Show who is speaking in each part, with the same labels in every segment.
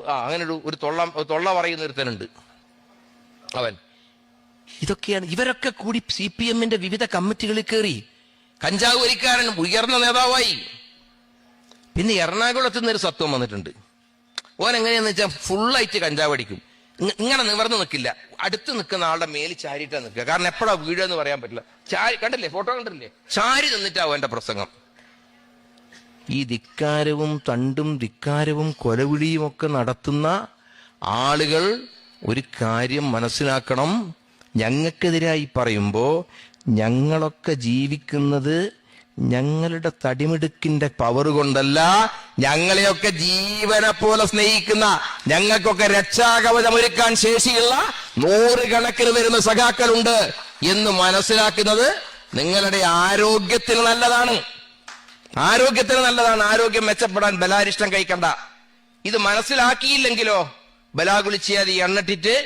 Speaker 1: അങ്ങനെ ഒരു തൊള്ള പറയുന്ന ഒരുത്തനുണ്ട്. അവൻ ഇതൊക്കെയാണ്. ഇവരൊക്കെ കൂടി CPM-ന്റെ വിവിധ കമ്മിറ്റികളിൽ കയറി കഞ്ചാവ് വലിക്കാരൻ ഉയർന്ന നേതാവായി. പിന്നെ എറണാകുളത്ത് നിന്നൊരു സത്വം വന്നിട്ടുണ്ട്. ഓൻ എങ്ങനെയാന്ന് വെച്ചാൽ ഫുള്ളായിട്ട് കഞ്ചാവ് അടിക്കും. ഇങ്ങനെ നിവർന്ന് നിൽക്കില്ല, അടുത്ത് നിൽക്കുന്ന ആളുടെ മേല് ചാരിയിട്ടാ നിൽക്കുക. കാരണം എപ്പോഴാ വീഴെന്ന് പറയാൻ പറ്റില്ല. കണ്ടില്ലേ, ഫോട്ടോ കണ്ടില്ലേ, ചാരി നിന്നിട്ടാവും എന്റെ പ്രസംഗം. ഈ ധിക്കാരവും തണ്ടും ധിക്കാരവും കൊലവിളിയും ഒക്കെ നടത്തുന്ന ആളുകൾ ഒരു കാര്യം മനസ്സിലാക്കണം. ഞങ്ങൾക്കെതിരായി പറയുമ്പോ ഞങ്ങളൊക്കെ ജീവിക്കുന്നത് ഞങ്ങളുടെ തടിമിടുക്കിന്റെ പവർ കൊണ്ടല്ല, ഞങ്ങളെയൊക്കെ ജീവനെ പോലെ സ്നേഹിക്കുന്ന, ഞങ്ങൾക്കൊക്കെ രക്ഷാകവചമൊരുക്കാൻ ശേഷിയുള്ള 100 കണക്കിന് വരുന്ന സഖാക്കളുണ്ട് എന്ന് മനസ്സിലാക്കുന്നത് നിങ്ങളുടെ ആരോഗ്യത്തിന് നല്ലതാണ്. ആരോഗ്യത്തിന് നല്ലതാണ്. ആരോഗ്യം മെച്ചപ്പെടാൻ ബലാരിഷ്ടം കഴിക്കണ്ട. ഇത് മനസ്സിലാക്കിയില്ലെങ്കിലോ ബലാകുളിച്ചാതി എണ്ണട്ടിട്ട്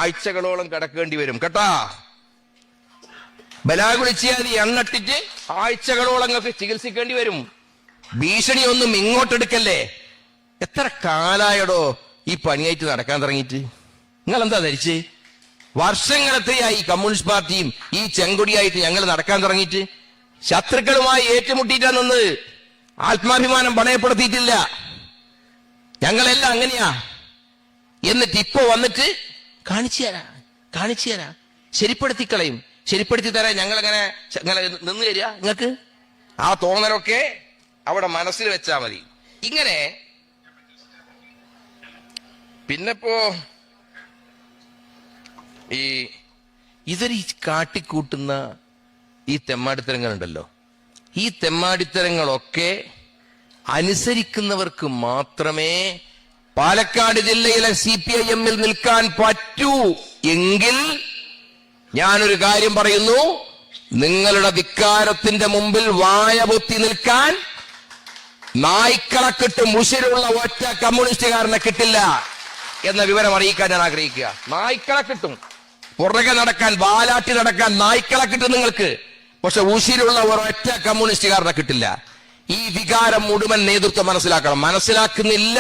Speaker 1: ആഴ്ചകളോളം കിടക്കേണ്ടി വരും കേട്ടാ. ബലാകുളിച്ചാതി എണ്ണട്ടിട്ട് ആഴ്ചകളോളം നിങ്ങൾക്ക് ചികിത്സിക്കേണ്ടി വരും. ഭീഷണി ഒന്നും ഇങ്ങോട്ടെടുക്കല്ലേ. എത്ര കാലായടോ ഈ പണിയായിട്ട് നടക്കാൻ തുടങ്ങിയിട്ട്? നിങ്ങൾ എന്താ ധരിച്ച്? വർഷങ്ങൾ എത്രയായി കമ്മ്യൂണിസ്റ്റ് പാർട്ടിയും ഈ ചെങ്കൊടിയായിട്ട് ഞങ്ങൾ നടക്കാൻ തുടങ്ങിയിട്ട്? ശത്രുക്കളുമായി ഏറ്റുമുട്ടിയിട്ടാ നിന്ന്, ആത്മാഭിമാനം പണയപ്പെടുത്തിയിട്ടില്ല. ഞങ്ങളെല്ലാം അങ്ങനെയാ. എന്നിട്ട് ഇപ്പൊ വന്നിട്ട് കാണിച്ചു തരാ ശരിപ്പെടുത്തി കളയും. ശരിപ്പെടുത്തി തരാൻ ഞങ്ങളെങ്ങനെ നിന്ന് തരിക നിങ്ങൾക്ക്? ആ തോന്നലൊക്കെ അവിടെ മനസ്സിൽ വെച്ചാ മതി. ഇങ്ങനെ പിന്നെപ്പോ ഇതൊരു കാട്ടിക്കൂട്ടുന്ന ഈ തെമ്മാടിത്തരങ്ങളുണ്ടല്ലോ, ഈ തെമ്മാടിത്തരങ്ങളൊക്കെ അനുസരിക്കുന്നവർക്ക് മാത്രമേ പാലക്കാട് ജില്ലയിലെ CPIM-ൽ നിൽക്കാൻ പറ്റൂ. എങ്കിൽ ഞാനൊരു കാര്യം പറയുന്നു, നിങ്ങളുടെ ധിക്കാരത്തിന്റെ മുമ്പിൽ വായ പൊത്തി നിൽക്കാൻ നായ്ക്കളക്കിട്ട് മുഷിലുള്ള ഒറ്റ കമ്മ്യൂണിസ്റ്റുകാരനെ കിട്ടില്ല എന്ന വിവരം അറിയിക്കാൻ ഞാൻ ആഗ്രഹിക്കുക. നായ്ക്കളെ കിട്ടും, പുറകെ നടക്കാൻ, വാലാട്ടി നടക്കാൻ നായ്ക്കളെ കിട്ടും നിങ്ങൾക്ക്. പക്ഷെ ഉശിരുള്ള ഒരൊറ്റ കമ്മ്യൂണിസ്റ്റുകാരനെ കിട്ടില്ല. ഈ വികാരം മുഴുവൻ നേതൃത്വം മനസ്സിലാക്കണം. മനസ്സിലാക്കുന്നില്ല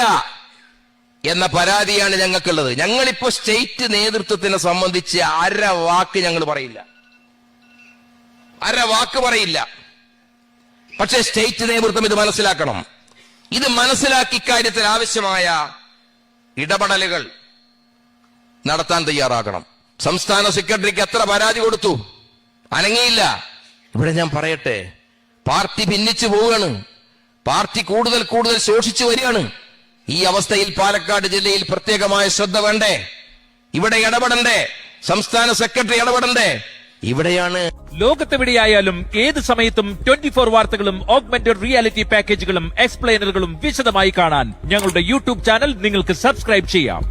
Speaker 1: എന്ന പരാതിയാണ് ഞങ്ങൾക്കുള്ളത്. ഞങ്ങളിപ്പോ സ്റ്റേറ്റ് നേതൃത്വത്തിനെ സംബന്ധിച്ച് അര വാക്ക് ഞങ്ങൾ പറയില്ല, അര വാക്ക് പറയില്ല. പക്ഷെ സ്റ്റേറ്റ് നേതൃത്വം ഇത് മനസ്സിലാക്കണം. ഇത് മനസ്സിലാക്കി കാര്യത്തിൽ ആവശ്യമായ ഇടപെടലുകൾ നടത്താൻ തയ്യാറാകണം. സംസ്ഥാന സെക്രട്ടറിക്ക് എത്ര പരാതി കൊടുത്തു, അനങ്ങിയില്ല. ഇവിടെ ഞാൻ പറയട്ടെ, പാർട്ടി ഭിന്നിച്ചു പോവുകയാണ്, പാർട്ടി കൂടുതൽ ശോഷിച്ചു വരികയാണ്. ഈ അവസ്ഥയിൽ പാലക്കാട് ജില്ലയിൽ പ്രത്യേകമായ ശ്രദ്ധ വേണ്ടേ? ഇവിടെ ഇടപെടണ്ടേ? സംസ്ഥാന സെക്രട്ടറി ഇടപെടണ്ടേ? ഇവിടെയാണ്.
Speaker 2: ലോകത്തെവിടെയായാലും ഏത് സമയത്തും 24 വാർത്തകളും ഓഗ്മെന്റഡ് റിയാലിറ്റി പാക്കേജുകളും എക്സ്പ്ലെയിനറുകളും വിശദമായി കാണാൻ ഞങ്ങളുടെ YouTube ചാനൽ നിങ്ങൾക്ക് സബ്സ്ക്രൈബ് ചെയ്യാം.